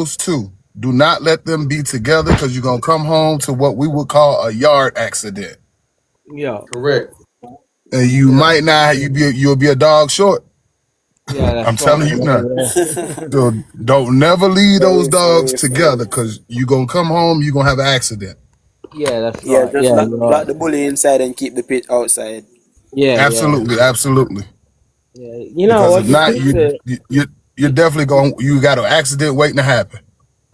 two. Do not let them be together because you're gonna come home to what we would call a yard accident, Yeah, Correct. and you yeah, might not. You'll be a dog short. yeah. I'm That's right. telling you now. Yeah, So don't never leave For those real, for dogs real, for real. together because you gonna come home. You're gonna have an accident. yeah, that's Yeah, right. just Yeah, lock, you're lock right. the bully inside and keep the pit outside. Yeah, yeah, Absolutely, absolutely. yeah. You know Because what? if You not, think that? you're definitely going. You got an accident waiting to happen.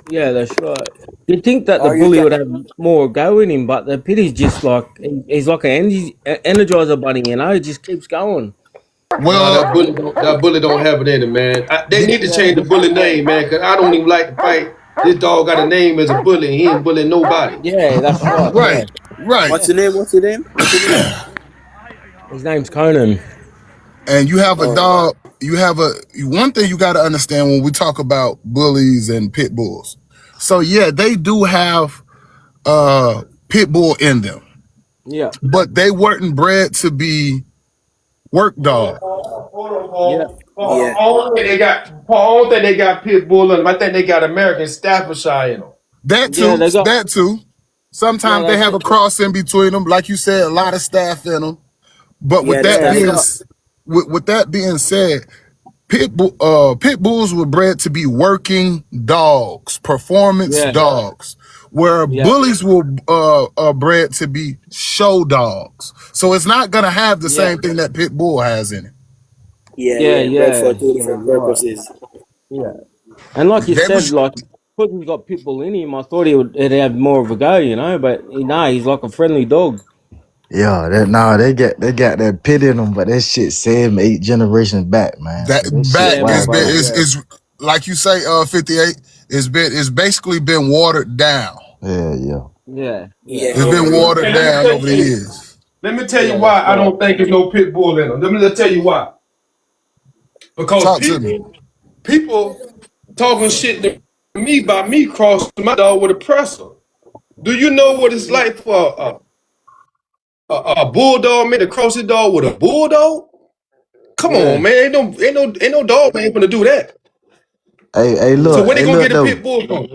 Yeah, that's right. You think that the Or you bully can, would have more go in him, but the pit is just like he's like an energizer bunny. You know, he just keeps going. Nah, Well, that bully don't have it in it, man. They the, need to Yeah, change the bully name, man, because I don't even like to fight. This dog got a name as a bully, and he ain't bullying nobody. yeah, that's right. right, Yeah, right. what's your name? What's your name? What's your name? his name's Conan. And you have a Oh, dog. You have a one thing you got to understand when we talk about bullies and pit bulls. So yeah, they do have pit bull in them, Yeah, but they weren't bred to be work dog. yeah, yeah. I don't think they got. Paul, I don't think they got pit bull in them. I think they got American Staffordshire in them. That yeah. too. They got That too. yeah. Sometimes they have a cross in between them, like you said, a lot of staff in them. But with Yeah, the that Yeah, they staff. being got with that being said, pit bulls were bred to be working dogs, performance yeah, dogs, where yeah, bullies were bred to be show dogs. So it's not gonna have the yeah, same thing that pit bull has in it. Yeah, yeah, yeah. Bred yeah, for two yeah. different You're right. purposes. Yeah, and like you They said, was like because he's got pitbull in him, I thought he'd have more of a go, you know. But he's like a friendly dog. Yeah, they got that pit in them, but that shit 7, 8 generations back, man. that So that shit back Yeah, my is wild been brother. out. Yeah, is like you say, 58. It's basically been watered down. Yeah, yeah. yeah, yeah, It's Yeah, been yeah. watered And let me down tell over the you, years. let me tell you yeah. That's why I right. don't think there's no pit bull in them. Let me just tell you why. Because Talk to me. people talking shit to me about me crossing my dog with a presser. Do you know what it's like for a bulldog man to cross his dog with a bulldog? Come on, Yeah, man. Ain't no dog man gonna do that. So yeah, where they Hey, gonna look get a though. pit bull from?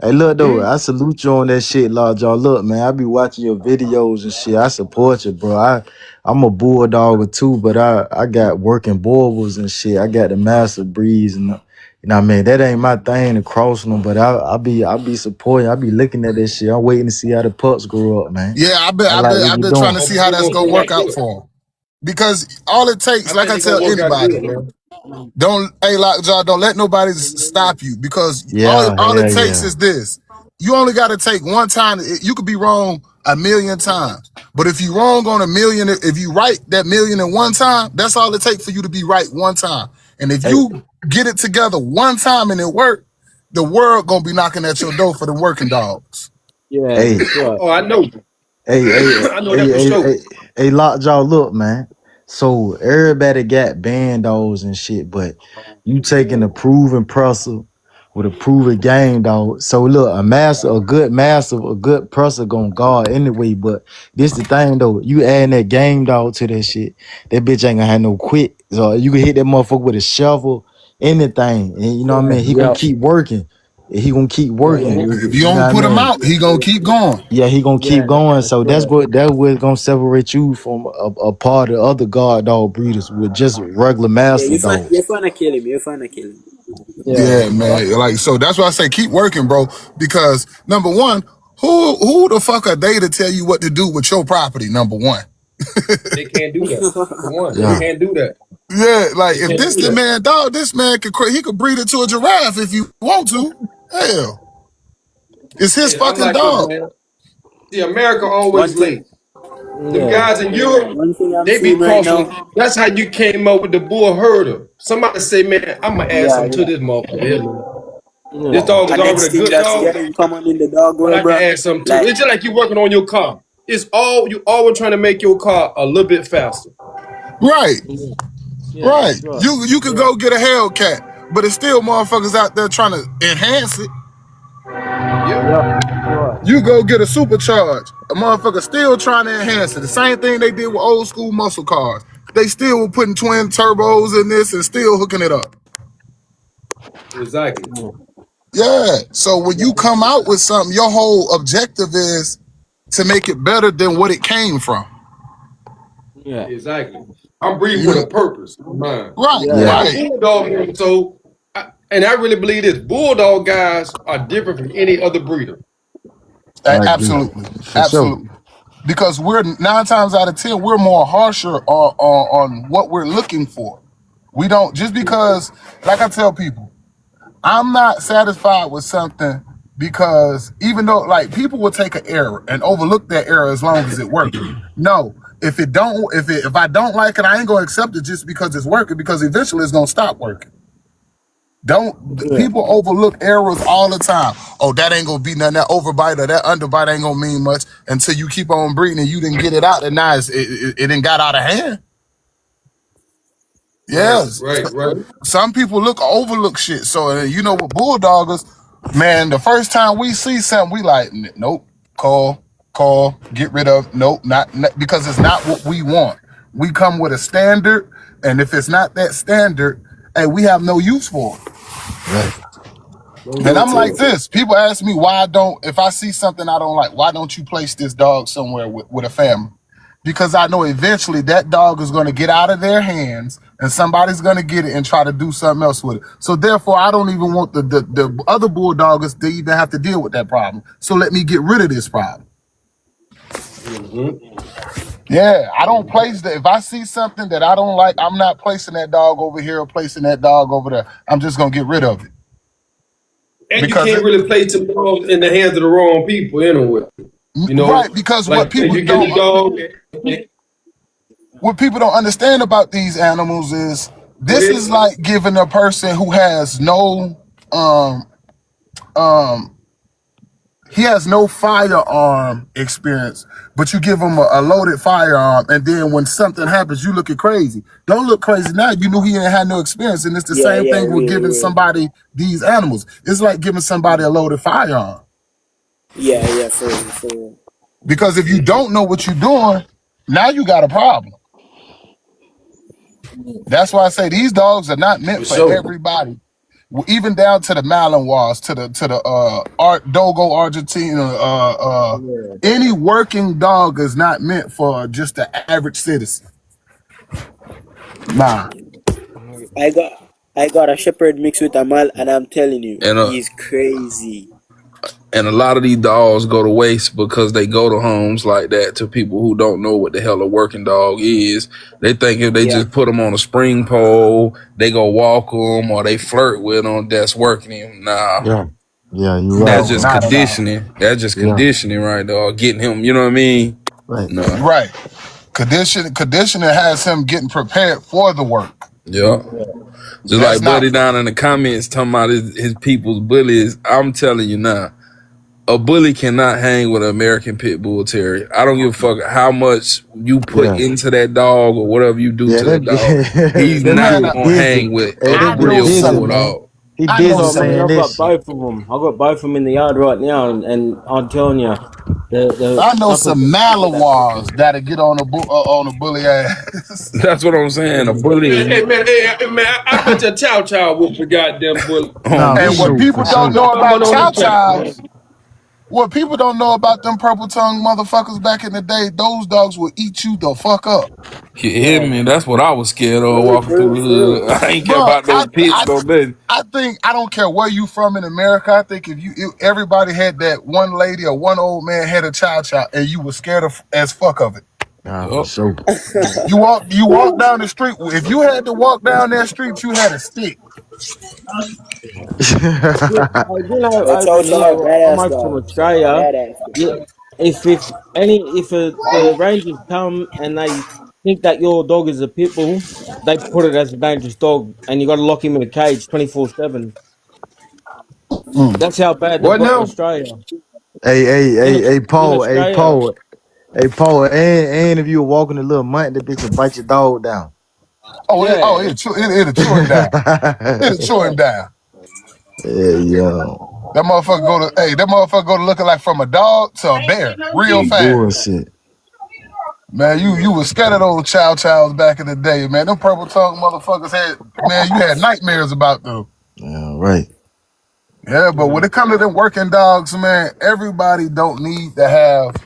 Hey, look though. Hmm? I salute you on that shit, Lockjaw. Look, man, I be watching your videos and shit. I support you, bro. I'm a bulldog too, but I got working boils and shit. I got the master breeds and you know what I mean. That ain't my thing to cross them, but I be supporting. I be looking at that shit. I'm waiting to see how the pups grow up, man. Yeah, I like what I've you been trying doing. to Oh, see man, how they're that's gonna gonna turn work out out good. for him. Because all it I takes, like think I they're gonna tell work out anybody, good, man. don't hey Lockjaw, don't let nobody stop you because Yeah, all it hell takes yeah. is this. You only got to take one time. You could be wrong a million times, but if you wrong on a million, if you right that million in one time, that's all it takes for you to be right one time. And if Hey, you get it together one time and it work, the world gonna be knocking at your door for the working dogs. yeah. hey, That's right. Oh, I know. Hey, hey, I know hey, that for hey, sure. hey, hey, Lockjaw, look, man. So everybody got bandos and shit, but you taking a proven presser with a proven game dog. So look, a good master, a good presser gonna guard anyway. But this the thing though, you adding that game dog to that shit, that bitch ain't gonna have no quit. So you can hit that motherfucker with a shovel, anything, and you know what I Yeah, mean. He gonna yeah, keep working. He gonna keep yeah, working. If you You know don't what I put him mean. out, he gonna keep going. Yeah, he gonna keep yeah. going. That's So that's right. what gonna separate you from a part of other guard dog breeders with just regular Yeah, master you're dogs. finna kill him. You're finna kill him. Yeah, Yeah, man. Like so that's why I say keep working, bro. Because number one, who the fuck are they to tell you what to do with your property? Number one. They can't do that. For one, they Yeah. can't do that. Yeah, like They if can't this do the that. man dog, this man he could breed it to a giraffe if you want to. Hell, it's his Hey, I'm fucking like this, dog. man. See, America one always thing, late. Them yeah, guys in Europe, one thing I'm they be seeing right now. crossing. That's how you came up with the bull herder. Somebody say, man, I'm gonna add Yeah, something to yeah. this motherfucker here, man. This yeah, dog is And next already a thing good that's dog, getting common in the dog but world, I can bro. add something to it. Like, It's just like you working on your car. It's all you always trying to make your car a little bit faster. Right, yeah, yeah. right. That's right. You could Yeah, go get a Hellcat, but it's still motherfuckers out there trying to enhance it. Yeah. yeah. That's right. You go get a supercharge. A motherfucker still trying to enhance it. The same thing they did with old school muscle cars. They still were putting twin turbos in this and still hooking it up. Exactly. Yeah, Yeah. So when you come out with something, your whole objective is to make it better than what it came from. Yeah, Exactly. I'm breeding with You a purpose in mind. right, yeah, Now, Yeah, right. bulldog. So, and I really believe this: bulldog guys are different from any other breeder. I agree. Absolutely, For sure. absolutely. Because we're 9 times out of 10, we're more harsher on what we're looking for. We don't just because, like I tell people, I'm not satisfied with something because even though like people will take an error and overlook that error as long as it working. No, if I don't like it, I ain't gonna accept it just because it's working because eventually it's gonna stop working. Don't yeah. people overlook errors all the time? Oh, that ain't gonna be nothing. That overbite or that underbite ain't gonna mean much until you keep on breeding and you didn't get it out, and now it didn't got out of hand. Right, Yes, right, right. some people overlook shit. So you know, with bulldoggers, man, the first time we see something, we like, nope, call, get rid of, nope, not because it's not what we want. We come with a standard, and if it's not that standard, hey, we have no use for it. Right. And True, I'm like true. this. People ask me why I don't, if I see something I don't like, why don't you place this dog somewhere with a family? Because I know eventually that dog is going to get out of their hands and somebody's going to get it and try to do something else with it. So therefore, I don't even want the other bulldoggers to even have to deal with that problem. So let me get rid of this problem. Mm-hmm. Yeah, I don't place that. If I see something that I don't like, I'm not placing that dog over here or placing that dog over there. I'm just going to get rid of it. And you Because can't it, really place the dog in the hands of the wrong people anyway. You know, right, because like you get the dog. what people don't understand about these animals is Go this is ahead. like giving a person who has no um um he has no firearm experience, but you give him a loaded firearm, and then when something happens, you looking crazy. Don't look crazy now. You knew he ain't had no experience, and it's the Yeah, same yeah, thing with real, giving real. somebody these animals. It's like giving somebody a loaded firearm Yeah, yeah, for real, for real. because if you don't know what you're doing, now you got a problem. That's why I say these dogs are not meant For for sure. everybody. Even down to the Malinois, to the Art Dogo Argentina, Yeah. any working dog is not meant for just the average citizen. Nah, I got I got a shepherd mixed with a mal, and I'm telling you, And he's crazy. and a lot of these dogs go to waste because they go to homes like that to people who don't know what the hell a working dog is. They think if they Yeah, just put them on a spring pole, they go walk them or they flirt with them, that's working him. Nah, Yeah. Yeah, you're right, that's no, just bro. not at all. conditioning. That's just Yeah. conditioning right there. Getting him, you know what I mean? Right. Nah. Right, conditioning has him getting prepared for the work. Yeah. Just That's like not Buddy down in the comments talking about his people's bullies. I'm telling you now, a bully cannot hang with an American Pit Bull Terrier. I don't give a fuck how much you put Yeah. into that dog or whatever you do Yeah, to that that dog. He's that not man. bit gonna dizzy. hang with Hey, a I that bit know real dizzy, some. man. bulldog. He I That's know dizzy what I mean. some. saying I've that got shit. both of them. I've got both of them in the yard right now, and I'm telling you, the I know couple of some days ago that Malinois that'll get on a bully ass. That's what I'm saying. A bully Man, is hey, man, I bet your Chow Chow whoop the goddamn bully. on Nah, for And me. what sure, people for don't sure. know I'm about on the Chow track, Chows, man. what people don't know about them purple tongue motherfuckers back in the day, those dogs will eat you the fuck up. You hear yeah, me? That's what I was scared of for walking through real, the for real. hood. I ain't care Bro, about no pits, no nothing. I think I don't care where you from in America. I think if everybody had that one lady or one old man had a Chow Chow and you were scared of as fuck of it. Nah, for Yup. sure. You walk down the street. If you had to walk down that street, you had a stick. The Chow over Chow are here, I'm badass over from dogs. Australia. Badass. Yeah, if the rangers come and they think that your dog is a pit bull, they put it as a dangerous dog, and you got to lock him in a cage 24/7. Mm. That's how bad they've What got in now? Australia. In Hey, in Paul, Australia, Paul, and if you were walking a little mutt, that bitch will bite your dog down. yeah, It'll chew him down. It'll chew him down. Yeah, yeah. That motherfucker go to looking like from a dog to a bear real Some fast. bullshit. Man, you was scared of those Chow Chows back in the day, man. Them purple tongue motherfuckers had, man, you had nightmares about them. Yeah, right. Yeah, but when it comes to them working dogs, man, everybody don't need to have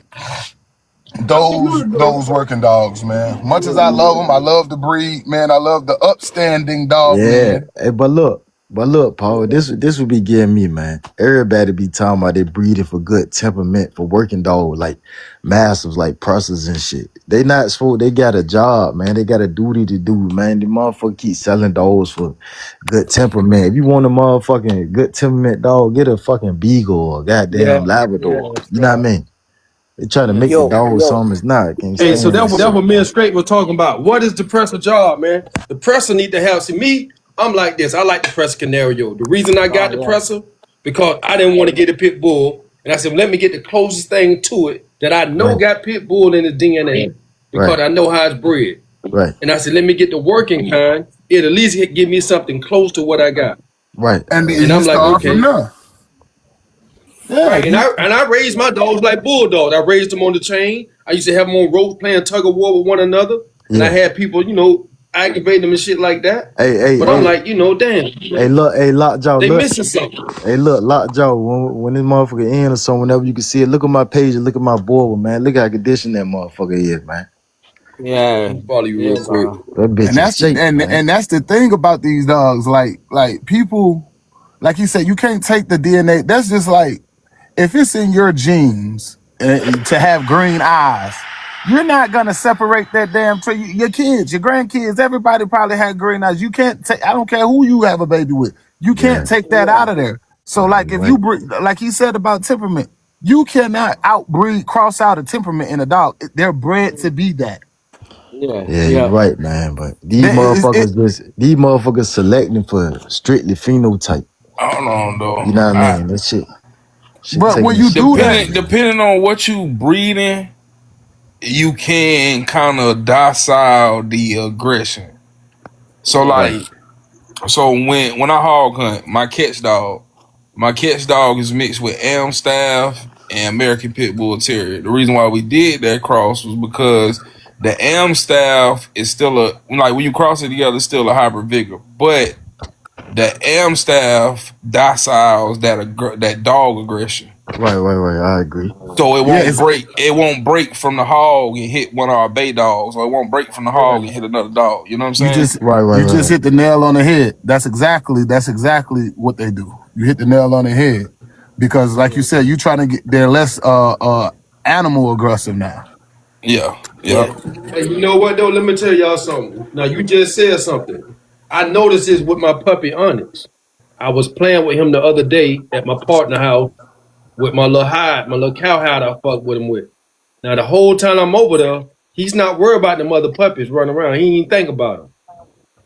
those working dogs, man. Much as I love them, I love the breed, man. I love the upstanding dog Yeah, men. hey, but look, Paul, this would be getting me, man. Everybody be talking about they breeding for good temperament for working dogs, like mastiffs, like Prussians and shit. They not supposed. They got a job, man. They got a duty to do, man. The motherfucker keep selling dogs for good temperament. If you want a motherfucking good temperament dog, get a fucking beagle or a Yeah, goddamn yeah, Labrador. that's You know what I right. mean? They try to make the Yeah. dog Yo, something it's not. Can't Hey, so stand that's that what that's shit. what me and Straight was talking about. What is the presser job, man? The presser need to have. See me, I'm like this. I like the presser scenario. The reason I got Oh the yeah. presser because I didn't want to get a pit bull, and I said let me get the closest thing to it that I know Right, got pit bull in the DNA right, because I know how it's bred. right, And I said let me get the working kind. It at least give me something close to what I got. right. And And you I'm like, start from okay. there. Yeah, Right, and I raised my dogs like bulldogs. I raised them on the chain. I used to have them on ropes playing tug of war with one another, and I Yeah. had people, activate them and shit like that. Hey, hey, But I'm hey, like, damn, hey, look, hey, Lockjaw, they look. missing something. Hey, look, Lockjaw, when this motherfucker in or something, whenever you can see it, look at my page and look at my board, man. Look how conditioned that motherfucker is, man. Let Yeah. me follow you Yeah, real quick. bro. That and bitch is that's shape, and man. and that's the thing about these dogs. Like people, like you said, you can't take the DNA. That's just like if it's in your genes to have green eyes, you're not gonna separate that damn tree. Your kids, your grandkids, everybody probably had green eyes. You can't take. I don't care who you have a baby with. You Yeah, can't take that yeah, out of there. So yeah, like you're if you right. breed, like he said about temperament, you cannot outbreed, cross out a temperament in a dog. They're bred to be that. Yeah. Yeah, you're Yeah. right, man. But It, these motherfuckers selecting for strictly phenotype. Hold on though. You know what I mean? That shit but taking when the you shit do from that, me, man. Depending on what you breeding, you can kind of docile the aggression. So Yeah. Right, like, so when I hog hunt, my catch dog is mixed with Amstaff and American Pit Bull Terrier. The reason why we did that cross was because the Amstaff is still like when you cross it together, it's still a hybrid vigor, but the Amstaff dociles that dog aggression. right. I agree. So it yeah, won't it's break. It won't break from the hog and hit one of our bay dogs, or it won't break from the hog and hit another dog. You know what I'm you saying? just you just Right. hit the nail on the head. That's exactly what they do. You hit the nail on the head because, like you Yeah. said, you trying to get they're less animal aggressive now. Yeah. Yeah. Yep. And you know what though? Let me tell y'all something. Now you just said something. I noticed this with my puppy Onyx. I was playing with him the other day at my partner house with my little cow hide I fucked with him with. Now the whole time I'm over there, he's not worried about them other puppies running around. He ain't even think about them.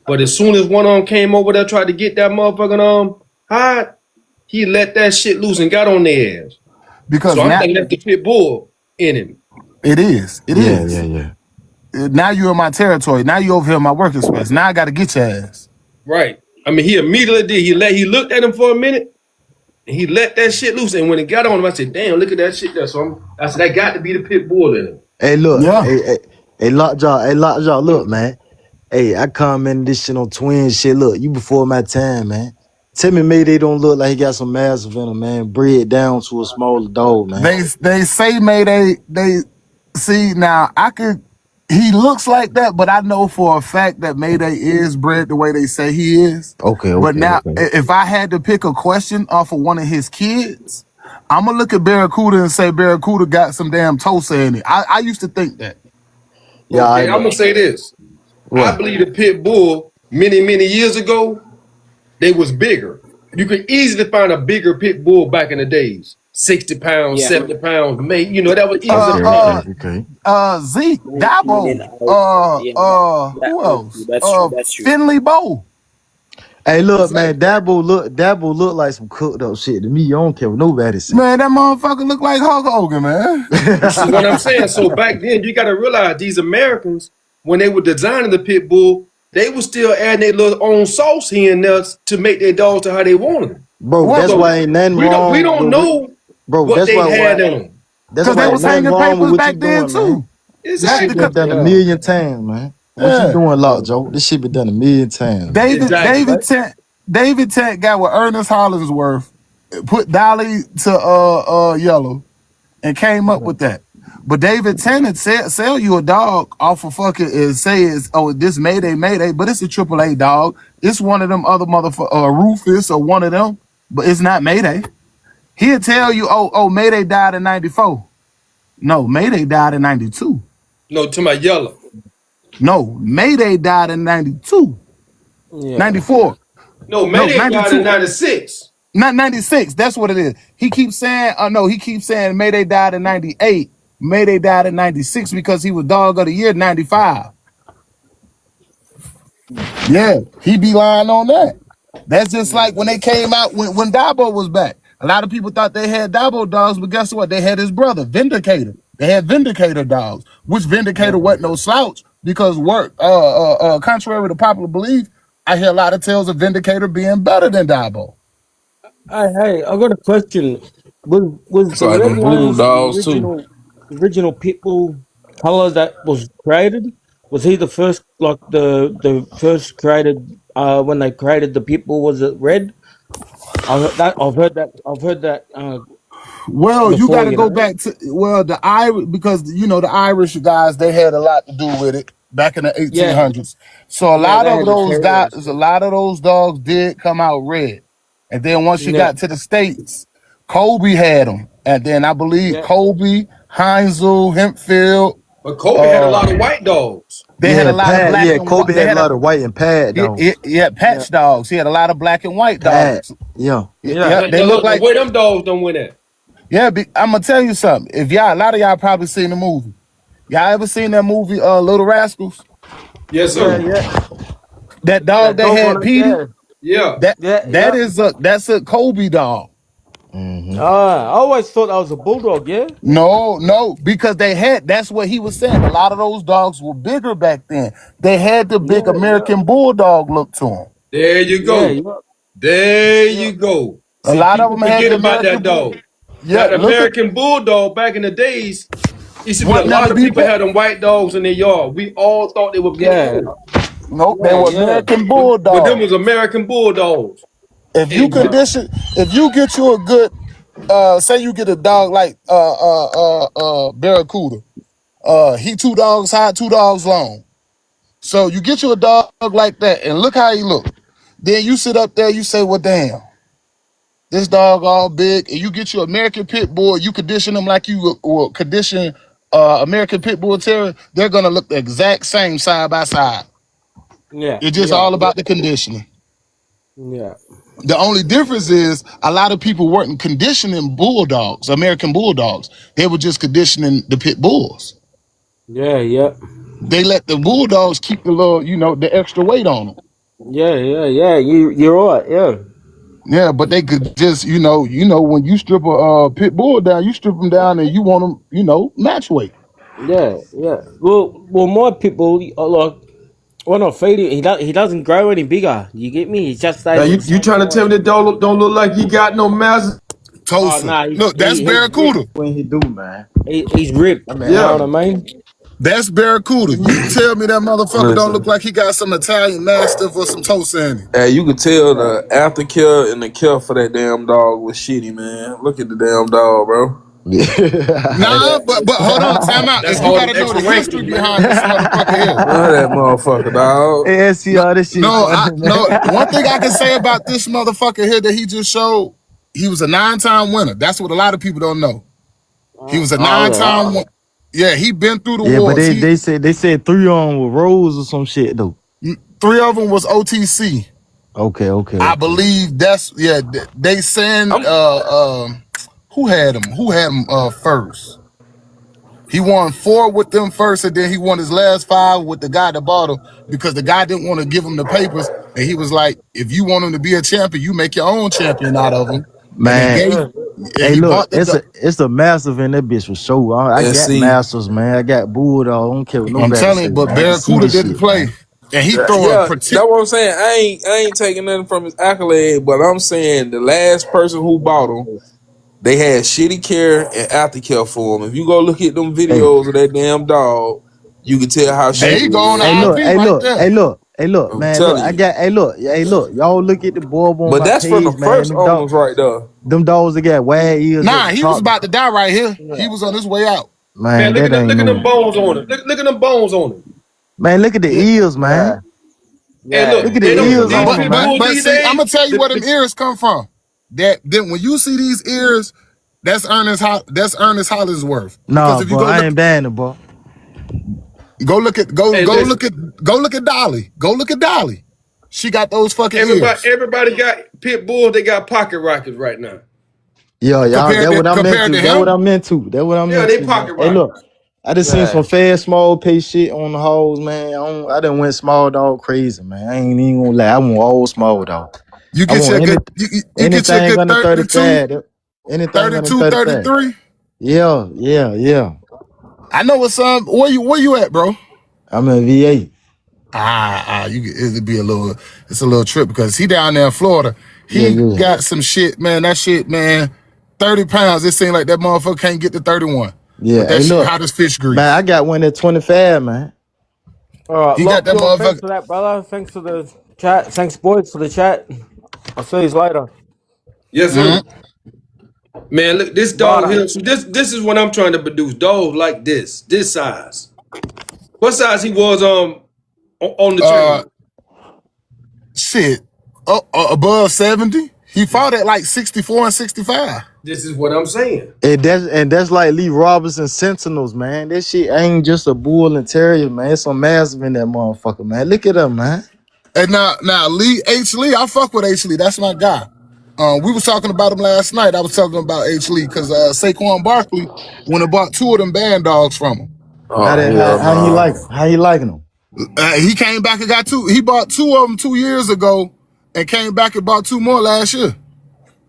But as soon as one of them came over there, tried to get that motherfucking hide, he let that shit loose and got on their ass. So Because I'm now thinking that's the pit bull in him. it is, it Yeah, is. yeah. Now you're in my territory. Now you over here in my working space. Now I got to get your ass. Right. I mean, he immediately did. He looked at him for a minute and he let that shit loose. And when it got on him, I said, "Damn, look at that shit there." So I said, "That got to be the pit bull in him." Hey, look, Yeah, Lockjaw, look, man. Hey, I commented this shit on twin shit. Look, you before my time, man. Tell me, maybe they don't look like he got some massive in him, man. Bred down to a smaller dog, man. they say they see now. I could. He looks like that, but I know for a fact that Mayday is bred the way they say he is. But now, Okay. if I had to pick a question off of one of his kids, I'm gonna look at Barracuda and say Barracuda got some damn Tosa in it. I used to think that. Yeah, Okay, I'm gonna say this. I what? believe the pit bull many years ago they was bigger. You could easily find a bigger pit bull back in the days. 60 pounds, Yeah. 70 pounds, maybe that was easily Uh, Okay, found. uh, okay. Zeke, meaning Dabo, yeah, that who else? that's true. That's true. Finley Bow. Hey, look, man, Exactly. Dabo look like some cooked up shit to me. I don't care what nobody say. Man, that motherfucker look like Hulk Hogan, man. This is what I'm saying. So back then, you got to realize these Americans, when they were designing the pit bull, they were still adding their little own sauce here and there to make their dogs to how they wanted them. Bro, What? that's So why ain't nothing we wrong. don't know Bro, what they had in them. that's Because they why ain't was nothing hanging wrong with papers what you back then doing, man. too. This That shit Exactly. been because done a Yeah. million times, man. What you yeah, doing, Lockjaw? This shit been done a million times, man. David Exactly. David Tent David Tent got with Ernest Hollingsworth. put Dolly to yellow and came up with that. But David Tennant sell you a dog off of fucking and say it's this Mayday Mayday, but it's a AAA dog. It's one of them other Rufus or one of them, but it's not Mayday. He'll tell you, Mayday died in '94. No, Mayday died in '92. No, to my yellow. No, Mayday died in '92. Yeah. '94. No, No, Mayday died in '92. '96. Not '96. That's what it is. He keeps saying, no, he keeps saying Mayday died in '98. Mayday died in '96 because he was dog of the year '95. Yeah, he be lying on that. That's just like when they came out when Dabo was back. A lot of people thought they had Dabo dogs, but guess what? They had his brother, Vindicator. They had Vindicator dogs, which Vindicator wasn't no slouch because contrary to popular belief, I hear a lot of tales of Vindicator being better than Dabo. Hey, I got a question. Was It's the like red them nose bulldogs too. the original pit bull color that was created? Was he the first, like the first created? When they created the pit bull, was it red? I've heard that Well, you got before. to You go know. back to the Irish because the Irish guys they had a lot to do with it back in the Yeah, 1800s. So yeah, they had the terriers. a lot of those dogs did come out red, and then once you Yeah, got to the states, Kobe had them, and then I believe yeah, Kobe, Heinzel, Hempfield, But Kobe had a uh, lot of white dogs. they had a Yeah, lot of Pat. black Yeah, and white. Kobe They had a had a lot of white and pad dogs. yeah, patch dogs. He had a lot of black and white Pat. dogs. Yeah. yeah, Yeah, they Now look look, the like way them dogs don't win that. yeah. I'm gonna tell you something. If a lot of y'all probably seen the movie. Y'all ever seen that movie, Little Rascals? Yes, yeah, sir. yeah. That With dog that they dog had, on it. Petey. Yeah, Yeah. yeah, yeah. That's a Kobe dog. Mm-hmm. I always thought that was a bulldog. Yeah, No, because they had. That's what he was saying. A lot of those dogs were bigger back then. They had the big yeah, yeah, American Bulldog look to them. There you yeah, go. yeah, There yeah, you go. A See, lot of people them had forget the about that American Bull. dog. Yeah, That look at American Bulldog back in the days, it should be a what lot never of be. people had them white dogs in their yard. We all thought they were pit yeah, bulls. Nope, they yeah, were yeah, American But them was Bulldogs. American Bulldogs. If you And condition, if you get you a good, say you get a dog like Barracuda, he 2 dogs high, 2 dogs long. So you get you a dog like that, and look how he look. Then you sit up there, you say, "Well, damn, this dog all big." And you get your American Pit Bull, you condition them like you would condition American Pit Bull Terrier. They're gonna look the exact same side by side. yeah, It's just yeah, all about the conditioning. yeah, The only difference is a lot of people weren't conditioning bulldogs, American bulldogs. They were just conditioning the pit bulls. yeah, yeah, They let the bulldogs keep the little, the extra weight on them. yeah, yeah, yeah. You're right. Yeah, Yeah, but they could just, when you strip a pit bull down, you strip them down and you want them, match weight. yeah, yeah. Well, my people like when I feed him, he doesn't grow any bigger. You get me? He just now stays at you the you same trying to tell size. me that dog don't look like he got no mass? Oh Tosa. no, Look, that's he's ripped. Barracuda. When he do, man. He's ripped. I mean, You know what Yeah. I mean? That's Barracuda. You tell me that motherfucker don't look Listen, like he got some Italian Mastiff or some Tosa in him. you could tell the aftercare and the care for that damn dog was shitty, man. Look at the damn dog, bro. Nah, but hold on, time out. That's If you all them gotta know extra the history rankings, man. behind this motherfucker here. Look at that motherfucker, dog. Hey, No, SCR, this shit no, funny, man. no. One thing I can say about this motherfucker here that he just showed, he was a 9-time winner. That's what a lot of people don't know. He was a Oh yeah. 9-time winner. Yeah, he been through the Yeah, but wars. they said 3 on with Rose or some shit though. 3 of them was OTC. I Okay. believe that's They send I'm who had him? Who had him first? He won 4 with them first, and then he won his last 5 with the guy that bought him because the guy didn't want to give him the papers, and he was like, "If you want him to be a champion, you make your own champion out of him." And he Man, gave, Yeah, and hey, he look, bought the. it's a massive in that bitch for sure. I and got see, masters, man. I got bulldog. I don't care what I'm nobody telling you, say, but man. I can see Barracuda this didn't shit, play, man. and he throwing yeah, that's what I'm saying. I ain't taking nothing from his accolade, but I'm saying the last person who bought him, they had shitty care and aftercare for him. If you go look at them Hey, videos of that damn dog, you can tell how There shitty you it go on is. the hey, look, IV hey, right look, there. hey, look, Hey, look, I'm man, look, telling I you. got, hey, look, y'all look at the boy on But my that's for the page, man. first owners right there. Them dogs that got wide ears at Nah, the he was top. about to die right here. He Yeah. was on his way out. Man, Man, that ain't look at them no. bones on him. Look at them bones on him. Man, look at the Yeah. ears, Yeah. man. Hey, Yeah. Look look, at the they He was a don't. ears These on nice them, pit man. bulls But these see, I'm days. gonna tell you where them ears come from. That then when you see these ears, that's Ernest Hollingsworth. Because Nah, if you bro, go I look, ain't banning, bro. go look at Hey, listen. go look at Dolly. Go look at Dolly. She got those fucking ears. Everybody got pit bulls. They got pocket rockets right now. Yeah, y'all, Compared to compared to That what him, I'm into. That what I'm Yeah, they into, man. pocket Hey, rockets. look, I just seen some Yeah. fast small pay shit on the halls, man. I done went small dog crazy, man. I ain't even gonna lie. I want all small dog. you I get your want good you get your anything good under 32, 35. Anything under 32, 35. 33. Yeah, yeah, yeah. I know what's where you at, bro? I'm in VA. It'd be it's a little trip because he down there in Florida. Yeah, He yeah. got some shit, man. That shit, man, 30 pounds. It seemed like that motherfucker can't get to 31. Yeah. But that Hey, shit look, hot as fish man, I grease. got one at 25, man. All right, He got that Lockjaw. Thanks motherfucker. for that, brother. Thanks for the chat. Thanks, boys, for the chat. I'll see you later. Yes, sir. Mhm. Man, look, this dog Righto. here. So this is what I'm trying to produce. Dogs like this size. What size he was on the Uh train? shit. Above 70. He fought at like 64 and 65. This is what I'm saying. And that's like Lee Robinson Sentinels, man. That shit ain't just a bull and terrier, man. It's some massive in that motherfucker, man. Look at him, man. And now Lee, I fuck with H. Lee. That's my guy. We was talking about him last night. I was talking about H. Lee because Saquon Barkley went and bought two of them band dogs from him. How Oh that hell how he no. like him? How he liking them? He came back and got two. He bought two of them 2 years ago and came back and bought two more last year.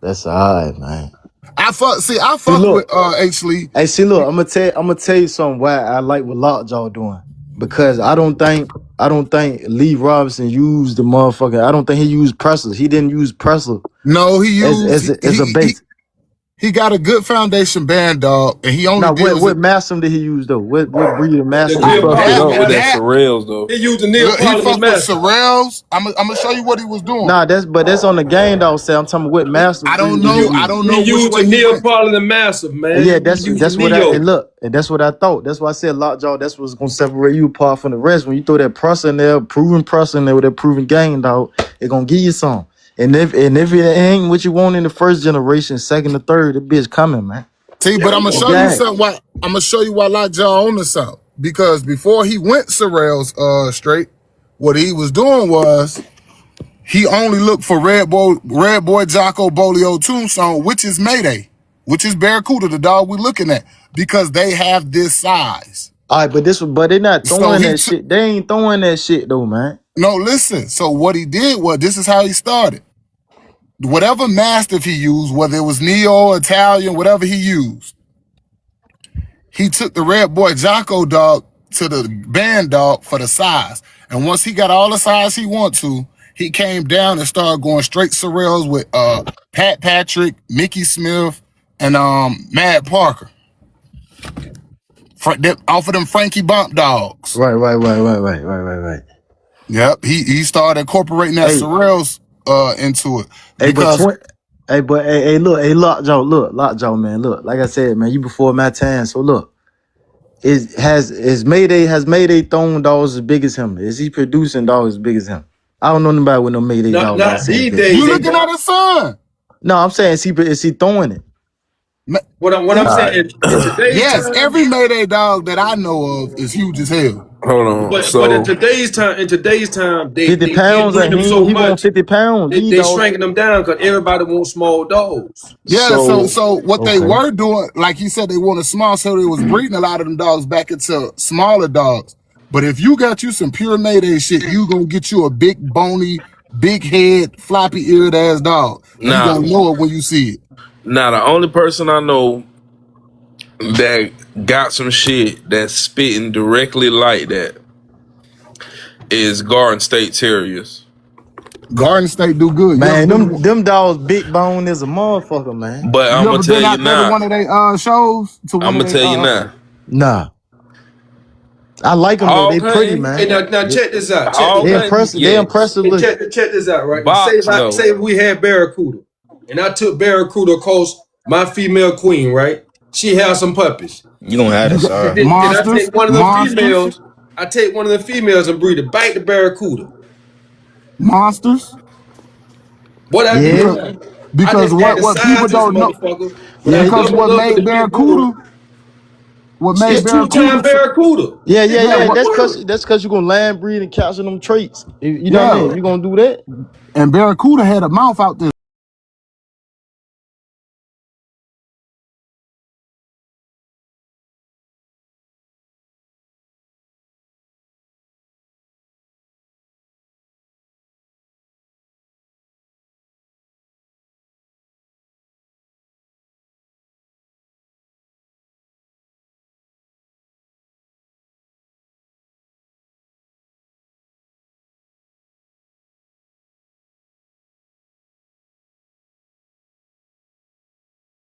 That's all right, man. I See, fuck with look. H. Lee. Hey, see, look, I'm gonna tell you something why I like what Lockjaw doing. Because I don't think Lee Robinson used the motherfucker. I don't think he used pressers. He didn't use presser No, as a base. he got a good foundation band dog, and he only Now, what deals it. what massum did he use though? What breed of The massum He he Neapolitan fuck fucked it with? up with that That Sorrels though. He used the look, he Neapolitan fucked with master. Sorrels. I'm gonna show you what he was doing. Nah, that's on the game dog say. I'm talking about what master I don't breed did he know. I use? don't He know which used the way he went. Neapolitan massive, Yeah, man. He used the that's what I Neo. and look, and that's what I thought. That's why I said Lockjaw. That's what's gonna separate you apart from the rest. When you throw that press in there, proven press in there with that proven game dog, it gonna give you some. And if it ain't what you want in the first generation, second or third, the bitch coming, man. See, Yeah, but I'm he gonna gonna show be. you Okay. something. I'm gonna show you why Lockjaw on the something. Because before he went Sorrels straight, what he was doing was he only looked for Red Boy Jocko Bolio Tombstone, which is Mayday, which is Barracuda, the dog we're looking at, because they have this size. All right, but they not So throwing he that took shit. They ain't throwing that shit though, man. no listen. So what he did was this is how he started. Whatever mastiff he used, whether it was Neo, Italian, whatever he used, he took the Red Boy Jocko dog to the band dog for the size. And once he got all the size he want to, he came down and started going straight Sorrels with Pat Patrick, Mickey Smith, and Mad Parker. Off of them Frankie Bump dogs. Right. Yep. He started incorporating that Hey, Sorrels into it. hey, but Because Lockjaw, man, look. Like I said, man, you before my time. So look, is Mayday throwing dogs as big as him? Is he producing dogs as big as him? I don't know nobody with no Mayday dog that I Not say these big. days. you They looking at don't. his son. No, I'm saying is he throwing it? What I'm He's saying Alright. in today's yes, time. every Mayday dog that I know of is huge as hell. Hold on. But in So today's time, they 50 they getting pounds rid of and them so he want much. 50 pounds. These They dogs. shrinking them down because everybody wants small dogs. Yeah, so so so what they Okay. were doing, like you said, they wanted small, so they was breeding a lot of them dogs back into smaller dogs. But if you got you some pure Mayday shit, you gonna get you a big bony, big head, floppy eared ass dog. You now gonna know it when you see it. now the only person I know that got some shit that's spitting directly like that is Garden State Terriers. Garden State do good. You ever Man, been them dogs big bone as a motherfucker, man. But I'm gonna tell you out there to now. one of their shows? To I'm one of gonna their tell you now. Nah. I like them though. They Hog pretty, hunting, Hey, man. now They, check this out. Check hog this they out. hunting, impressive. They yes. impressive Hey, looking. check this out, right? Now, Box though. say we had Barracuda, and I took Barracuda across my female queen, right? She has some puppies. You gonna have You to, got And sir. then I monsters, take one of the monsters, females. I take one of the females and breed it back to Barracuda. monsters. What I Yeah, did, Because right? I because just added what people size to this don't know, motherfucker, but I yeah, because doubled up the big bull. what yeah, made It's Barracuda, two-time Barracuda. yeah, It yeah, yeah. what, That's cause you gonna land breed and capture them traits. You know what I yeah, mean? You gonna do that? and Barracuda had a mouth out there.